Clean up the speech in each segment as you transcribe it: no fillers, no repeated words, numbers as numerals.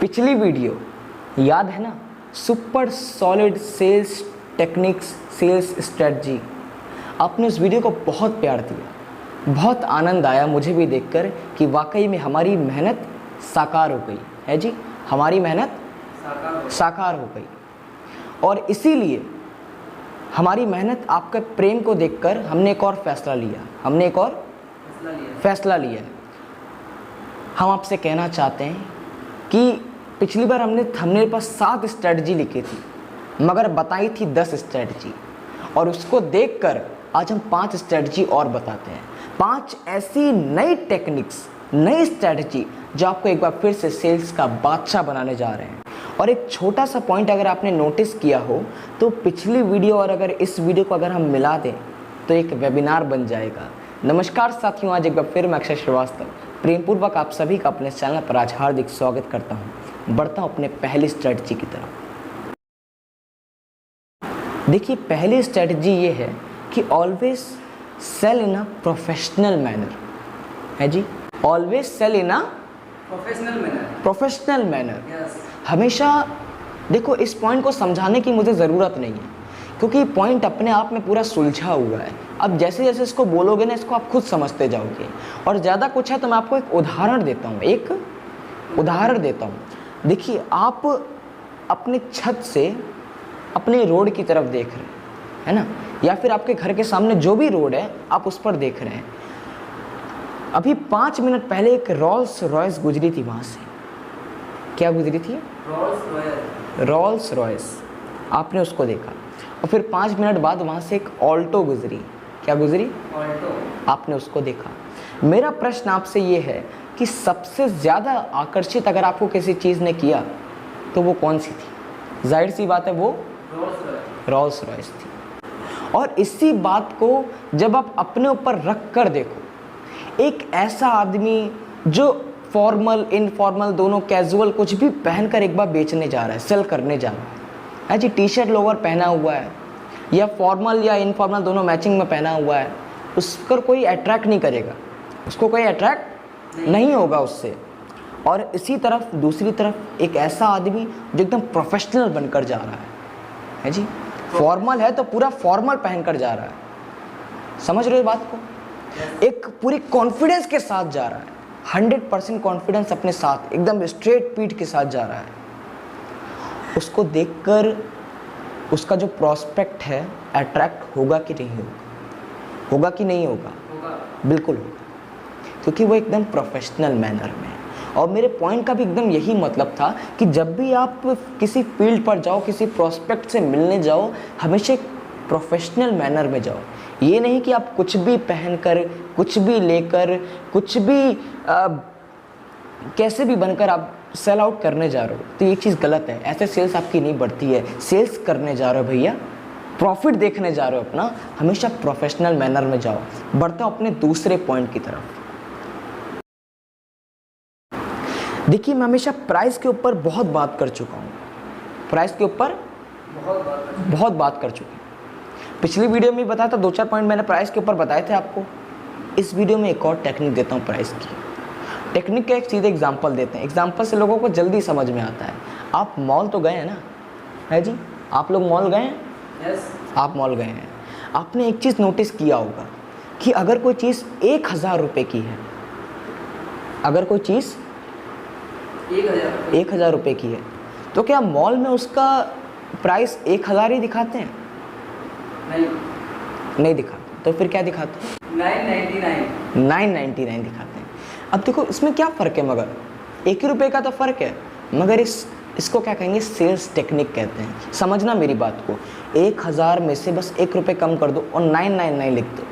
पिछली वीडियो याद है ना, super solid sales techniques, sales strategy. आपने उस वीडियो को बहुत प्यार दिया, बहुत आनंद आया मुझे भी देखकर कि वाकई में हमारी मेहनत साकार हो गई है जी, हमारी मेहनत साकार हो गई। और इसीलिए हमारी मेहनत, आपके प्रेम को देखकर हमने एक और फैसला लिया, फैसला लिया। हम आपसे कहना चाहते हैं कि पिछली बार हमने पास 7 स्ट्रेटजी लिखी थी, मगर बताई थी 10 स्ट्रेटजी, और उसको देखकर आज हम 5 स्ट्रेटजी और बताते हैं। 5 ऐसी नई टेक्निक्स, नई स्ट्रेटजी जो आपको एक बार फिर से सेल्स का बादशाह बनाने जा रहे हैं। और एक छोटा सा पॉइंट अगर आपने नोटिस किया हो तो पिछली वीडियो और अगर इस वीडियो को अगर हम मिला दें तो एक वेबिनार बन जाएगा। नमस्कार साथियों, आज एक बार फिर मैं अक्षय श्रीवास्तव प्रेमपूर्वक आप सभी का अपने चैनल पर आज हार्दिक स्वागत करता हूं। बढ़ता हूं अपने पहली स्ट्रेटजी की तरफ। देखिए, पहली स्ट्रेटजी ये है कि always sell in a professional manner है जी, always sell in a professional manner. हमेशा देखो, इस पॉइंट को समझाने की मुझे ज़रूरत नहीं है क्योंकि पॉइंट अपने आप में पूरा सुलझा हुआ है। अब जैसे जैसे इसको बोलोगे ना, इसको आप खुद समझते जाओगे। और ज़्यादा कुछ है तो मैं आपको एक उदाहरण देता हूँ, देखिए, आप अपने छत से अपने रोड की तरफ देख रहे हैं, है ना, या फिर आपके घर के सामने जो भी रोड है आप उस पर देख रहे हैं। अभी 5 मिनट पहले एक रोल्स रॉयस गुजरी थी वहाँ से। क्या गुजरी थी? Rolls Royce. आपने उसको देखा। और फिर 5 मिनट बाद वहाँ से एक ऑल्टो गुजरी। क्या गुजरी? ऑल्टो। आपने उसको देखा। मेरा प्रश्न आपसे ये है कि सबसे ज़्यादा आकर्षित अगर आपको किसी चीज़ ने किया तो वो कौन सी थी? जाहिर सी बात है, वो रोल्स रॉयस थी। और इसी बात को जब आप अपने ऊपर रख कर देखो, एक ऐसा आदमी जो फॉर्मल इनफॉर्मल दोनों, कैजुअल कुछ भी पहनकर एक बार बेचने जा रहा है, सेल करने जा रहा है जी, टी शर्ट लोवर पहना हुआ है या फॉर्मल या इनफॉर्मल दोनों मैचिंग में पहना हुआ है, उस पर कोई अट्रैक्ट नहीं करेगा, उसको कोई अट्रैक्ट नहीं होगा उससे। और इसी तरफ दूसरी तरफ एक ऐसा आदमी जो एकदम प्रोफेशनल बनकर जा रहा है जी, फॉर्मल है तो पूरा फॉर्मल पहनकर जा रहा है, समझ रहे हो बात को, एक पूरी कॉन्फिडेंस के साथ जा रहा है, 100% कॉन्फिडेंस अपने साथ, एकदम स्ट्रेट पीठ के साथ जा रहा है। उसको देखकर उसका जो प्रॉस्पेक्ट है अट्रैक्ट होगा कि नहीं होगा? होगा कि नहीं होगा? बिल्कुल होगा, क्योंकि वो एकदम प्रोफेशनल मैनर में है। और मेरे पॉइंट का भी एकदम यही मतलब था कि जब भी आप किसी फील्ड पर जाओ, किसी प्रॉस्पेक्ट से मिलने जाओ, हमेशा एक प्रोफेशनल मैनर में जाओ। ये नहीं कि आप कुछ भी पहनकर, कुछ भी लेकर, कुछ भी कैसे भी बनकर आप सेल आउट करने जा रहे हो, तो ये चीज़ गलत है। ऐसे सेल्स आपकी नहीं बढ़ती है। सेल्स करने जा रहे हो भैया, प्रॉफिट देखने जा रहे हो अपना, हमेशा प्रोफेशनल मैनर में जाओ। बढ़ता हूँ अपने दूसरे पॉइंट की तरफ। देखिए, मैं हमेशा प्राइस के ऊपर बहुत बात कर चुका हूँ, प्राइस के ऊपर बहुत बात कर चुका हूँ। पिछली वीडियो में बताया था, 2-4 पॉइंट मैंने प्राइस के ऊपर बताए थे आपको। इस वीडियो में एक और टेक्निक देता हूँ प्राइस की। टेक्निक का एक सीधे एग्जांपल देते हैं, एग्जांपल से लोगों को जल्दी समझ में आता है। आप मॉल तो गए हैं ना, है जी, आप लोग मॉल गए हैं? यस, आप मॉल गए हैं। आपने एक चीज़ नोटिस किया होगा कि अगर कोई चीज़ 1000 रुपये की है, अगर कोई चीज़ 1000 रुपये की है, तो क्या मॉल में उसका प्राइस 1000 ही दिखाते हैं? नहीं दिखाते। तो फिर क्या दिखाते हैं? 999 दिखाते हैं। अब देखो, इसमें क्या फ़र्क है? मगर 1 रुपये का तो फ़र्क है, मगर इसको क्या कहेंगे? सेल्स टेक्निक कहते हैं। समझना मेरी बात को, 1000 में से बस 1 रुपये कम कर दो और 999 लिख दो,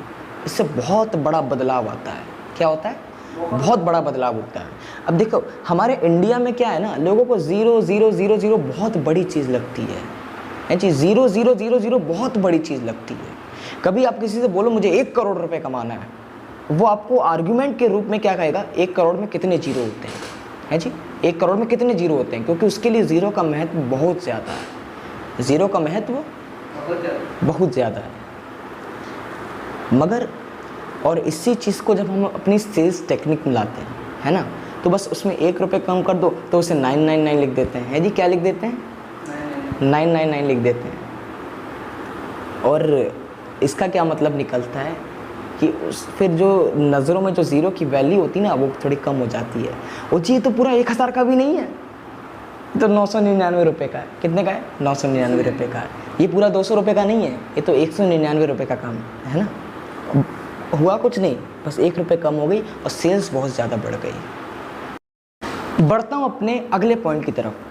इससे बहुत बड़ा बदलाव आता है। क्या होता है? बहुत बड़ा बदलाव होता है। अब देखो, हमारे इंडिया में क्या है ना, लोगों को 0000 बहुत बड़ी चीज़ लगती है जी, 0000 बहुत बड़ी चीज़ लगती है। कभी आप किसी से बोलो मुझे 1 करोड़ रुपए कमाना है, वो आपको आर्ग्यूमेंट के रूप में क्या कहेगा? 1 करोड़ में कितने जीरो होते हैं, है जी, 1 करोड़ में कितने जीरो होते हैं? क्योंकि उसके लिए ज़ीरो का महत्व बहुत ज़्यादा है, ज़ीरो का महत्व बहुत ज़्यादा है। मगर और इसी चीज़ को जब हम अपनी सेल्स टेक्निक में लाते हैं, है ना, तो बस उसमें 1 रुपये कम कर दो तो उसे 999 लिख देते हैं। है जी, क्या लिख देते हैं? 999 लिख देते हैं। और इसका क्या मतलब निकलता है कि फिर जो नज़रों में जो ज़ीरो की वैल्यू होती है ना, वो थोड़ी कम हो जाती है। वो जी तो पूरा 1000 का भी नहीं है, तो 999 रुपये का है। कितने का है? 999 रुपये का है। ये पूरा 200 रुपये का नहीं है, ये तो 199 रुपये का काम है ना। हुआ कुछ नहीं, बस 1 रुपये कम हो गई और सेल्स बहुत ज़्यादा बढ़ गई। बढ़ता हूँ अपने अगले पॉइंट की तरफ।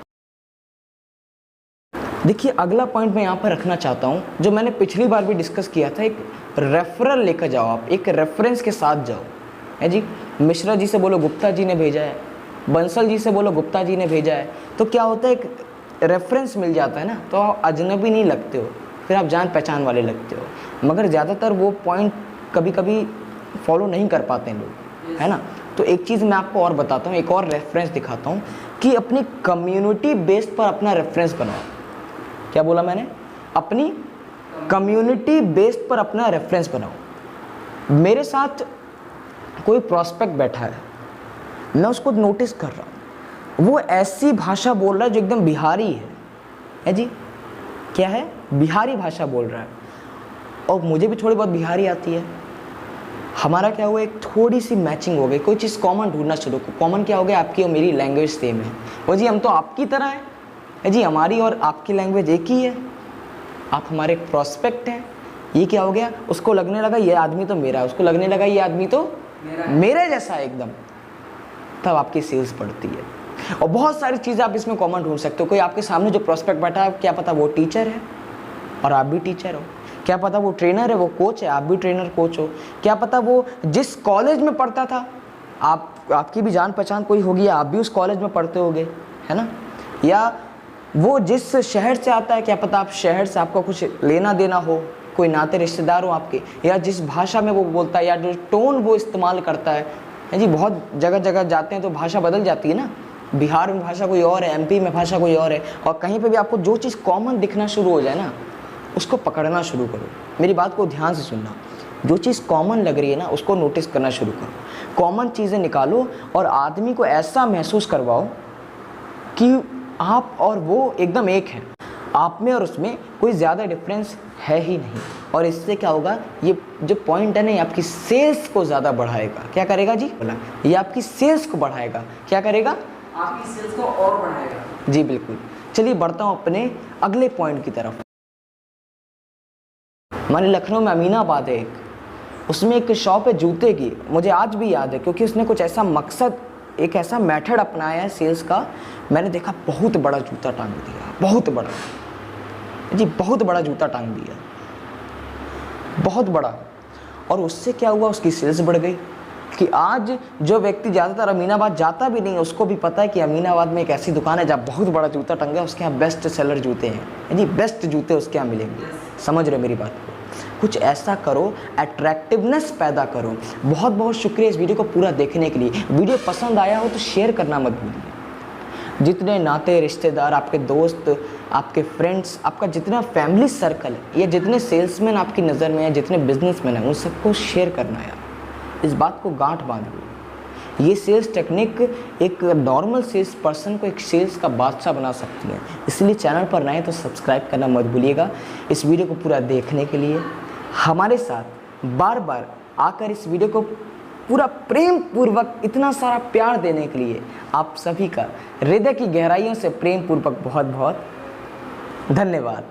देखिए, अगला पॉइंट मैं यहाँ पर रखना चाहता हूँ, जो मैंने पिछली बार भी डिस्कस किया था। एक रेफरल लेकर जाओ, आप एक रेफरेंस के साथ जाओ। है जी, मिश्रा जी से बोलो गुप्ता जी ने भेजा है, बंसल जी से बोलो गुप्ता जी ने भेजा है, तो क्या होता है, एक रेफरेंस मिल जाता है ना, तो आप अजनबी नहीं लगते हो, फिर आप जान पहचान वाले लगते हो। मगर ज़्यादातर वो पॉइंट कभी कभी फॉलो नहीं कर पाते हैं लोग, है ना। तो एक चीज़ मैं आपको और बताता हूँ, एक और रेफरेंस दिखाता हूँ कि अपनी कम्युनिटी बेस्ड पर अपना रेफरेंस बनाओ। क्या बोला मैंने? अपनी कम्युनिटी बेस्ड पर अपना रेफरेंस बनाओ। मेरे साथ कोई प्रॉस्पेक्ट बैठा है, मैं उसको नोटिस कर रहा हूँ, वो ऐसी भाषा बोल रहा है जो एकदम बिहारी है जी, क्या है? बिहारी भाषा बोल रहा है, और मुझे भी थोड़ी बहुत बिहारी आती है। हमारा क्या हुआ, एक थोड़ी सी मैचिंग हो गई, कोई चीज़ कॉमन ढूंढना शुरू। कॉमन क्या हो गया? आपकी और मेरी लैंग्वेज सेम है। वो जी हम तो आपकी तरह है जी, हमारी और आपकी लैंग्वेज एक ही है, आप हमारे प्रॉस्पेक्ट हैं। ये क्या हो गया? उसको लगने लगा ये आदमी तो मेरा है, उसको लगने लगा ये आदमी तो मेरे जैसा है एकदम। तब आपकी सेल्स बढ़ती है। और बहुत सारी चीज़ें आप इसमें कॉमन ढूंढ सकते हो। कोई आपके सामने जो प्रॉस्पेक्ट बैठा है, क्या पता वो टीचर है और आप भी टीचर हो, क्या पता वो ट्रेनर है, वो कोच है, आप भी ट्रेनर कोच हो, क्या पता वो जिस कॉलेज में पढ़ता था, आपकी भी जान पहचान कोई होगी, आप भी उस कॉलेज में पढ़ते होगे, है ना। या वो जिस शहर से आता है, क्या पता आप शहर से आपका कुछ लेना देना हो, कोई नाते रिश्तेदार हो आपके, या जिस भाषा में वो बोलता है या जो टोन वो इस्तेमाल करता है जी। बहुत जगह जगह जाते हैं तो भाषा बदल जाती है ना, बिहार में भाषा कोई और है, एमपी में भाषा कोई और है, और कहीं पे भी आपको जो चीज़ कॉमन दिखना शुरू हो जाए ना, उसको पकड़ना शुरू करो। मेरी बात को ध्यान से सुनना, जो चीज़ कॉमन लग रही है ना, उसको नोटिस करना शुरू करो। कॉमन चीज़ें निकालो और आदमी को ऐसा महसूस करवाओ कि आप और वो एकदम एक हैं, आप में और उसमें कोई ज़्यादा डिफरेंस है ही नहीं। और इससे क्या होगा, ये जो पॉइंट है ना, ये आपकी सेल्स को ज़्यादा बढ़ाएगा। क्या करेगा जी? बोला, ये आपकी सेल्स को बढ़ाएगा। क्या करेगा? आपकी सेल्स को और बढ़ाएगा। जी बिल्कुल। चलिए बढ़ता हूँ अपने अगले पॉइंट की तरफ। हमारे लखनऊ में अमीनाबाद है एक, उसमें एक शॉप है जूते की, मुझे आज भी याद है, क्योंकि उसने कुछ ऐसा मकसद, एक ऐसा मेथड अपनाया है सेल्स का। मैंने देखा बहुत बड़ा जूता टांग दिया, बहुत बड़ा जी, बहुत बड़ा जूता टांग दिया, बहुत बड़ा। और उससे क्या हुआ, उसकी सेल्स बढ़ गई कि आज जो व्यक्ति ज़्यादातर अमीनाबाद जाता भी नहीं है, उसको भी पता है कि अमीनाबाद में एक ऐसी दुकान है जहाँ बहुत बड़ा जूता टंगा है, उसके यहाँ बेस्ट सेलर जूते हैं जी, बेस्ट जूते उसके यहाँ मिलेंगे। समझ रहे मेरी बात को? कुछ ऐसा करो, अट्रैक्टिवनेस पैदा करो। बहुत बहुत शुक्रिया इस वीडियो को पूरा देखने के लिए। वीडियो पसंद आया हो तो शेयर करना मत भूलिए। जितने नाते रिश्तेदार, आपके दोस्त, आपके फ्रेंड्स, आपका जितना फैमिली सर्कल है, या जितने सेल्समैन आपकी नज़र में है, जितने बिजनेसमैन हैं, उन सबको शेयर करना यार। इस बात को गांठ बांध लो। ये सेल्स टेक्निक एक नॉर्मल सेल्स पर्सन को एक सेल्स का बादशाह बना सकती है। इसलिए चैनल पर नए तो सब्सक्राइब करना मत भूलिएगा। इस वीडियो को पूरा देखने के लिए, हमारे साथ बार बार आकर इस वीडियो को पूरा प्रेम पूर्वक इतना सारा प्यार देने के लिए आप सभी का हृदय की गहराइयों से प्रेम पूर्वक बहुत बहुत धन्यवाद।